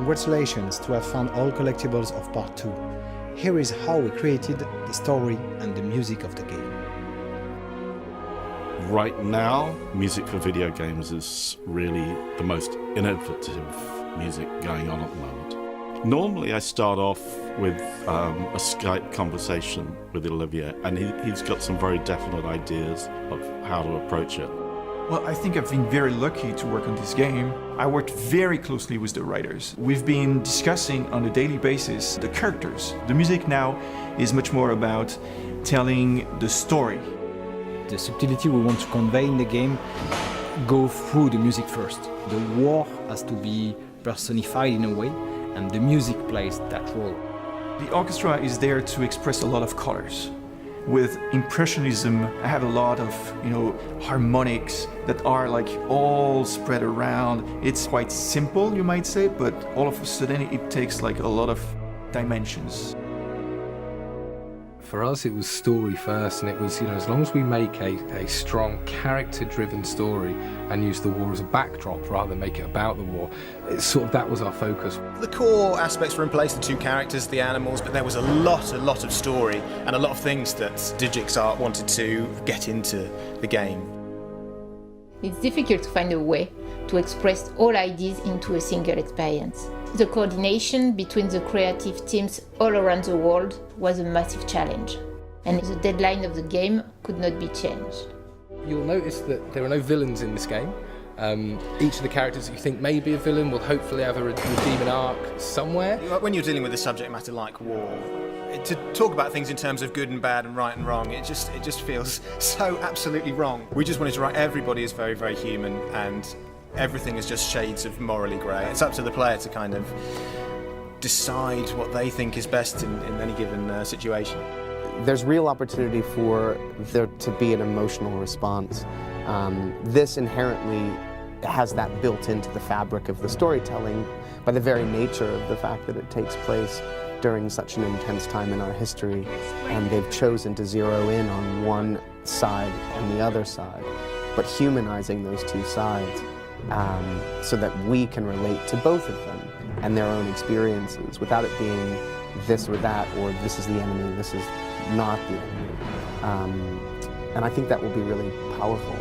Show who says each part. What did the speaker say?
Speaker 1: Congratulations to have found all collectibles of part 2. Here is how we created the story and the music of the game.
Speaker 2: Right now, music for video games is really the most innovative music going on at the moment. Normally I start off with a Skype conversation with Olivier, and he's got some very definite ideas of how to approach it.
Speaker 3: Well, I think I've been very lucky to work on this game. I worked very closely with the writers. We've been discussing on a daily basis the characters. The music now is much more about telling the story.
Speaker 1: The subtlety we want to convey in the game go through the music first. The war has to be personified in a way, and the music plays that role.
Speaker 3: The orchestra is there to express a lot of colors. With Impressionism, I have a lot of, harmonics that are like all spread around. It's quite simple, you might say, but all of a sudden it takes like a lot of dimensions.
Speaker 4: For us, it was story first, and it was, as long as we make a strong character-driven story and use the war as a backdrop rather than make it about the war, that was our focus.
Speaker 5: The core aspects were in place, the two characters, the animals, but there was a lot of story and a lot of things that DigixArt wanted to get into the game.
Speaker 6: It's difficult to find a way to express all ideas into a single experience. The coordination between the creative teams all around the world was a massive challenge, and the deadline of the game could not be changed.
Speaker 4: You'll notice that there are no villains in this game. Each of the characters that you think may be a villain will hopefully have a redeeming arc somewhere.
Speaker 5: When you're dealing with a subject matter like war, to talk about things in terms of good and bad and right and wrong, it just feels so absolutely wrong. We just wanted to write everybody is very, very human, and everything is just shades of morally grey. It's up to the player to kind of decide what they think is best in any given situation.
Speaker 7: There's real opportunity for there to be an emotional response. This inherently has that built into the fabric of the storytelling by the very nature of the fact that it takes place during such an intense time in our history, and they've chosen to zero in on one side and the other side, but humanizing those two sides so that we can relate to both of them and their own experiences without it being this or that, or this is the enemy, this is not the enemy. And I think that will be really powerful.